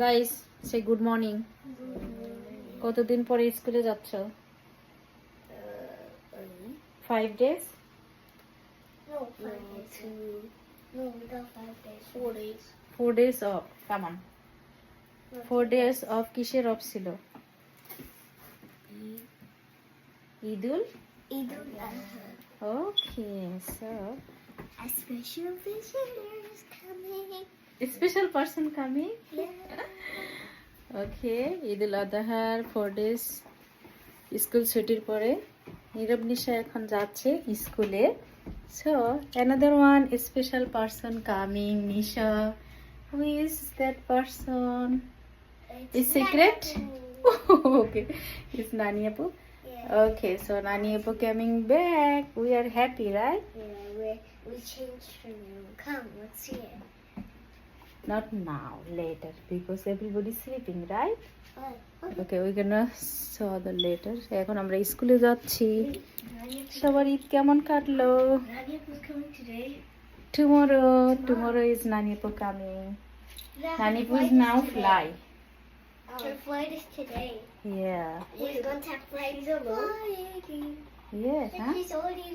Guys সে good morning. কতদিন পরে স্কুলে যাচ্ছ? 5 days? No, 5 days. No, we got 5 days. 4 days. 4 days off. Come on. 4 days off কিসের of ছিল? ঈদুল? Idul Adha. Okay, so A special visitor is coming. special person coming? Yeah. Okay, Eidul Azhar 4 days school ছুটির পরে নীরব নিশা এখন যাচ্ছে স্কুলে। So another one special person coming. Nisha, who is that person? Is secret? Nani. Okay, it's Nani Appu. Yeah. Okay, so Nani Appu coming back. We are happy, right? Yeah, we changed her name. Come, let's see it. Not now, later, because everybody's sleeping, right? Oh, Okay, we're gonna saw the later. এখন আমরা স্কুলে যাচ্ছি। সবার ঈদ কেমন কাটলো? Nani was coming today. Tomorrow is Nani Appu coming. Nani Appu is now fly. Her flight is today. Yeah. We're going to have flights alone. Yes, huh? He's already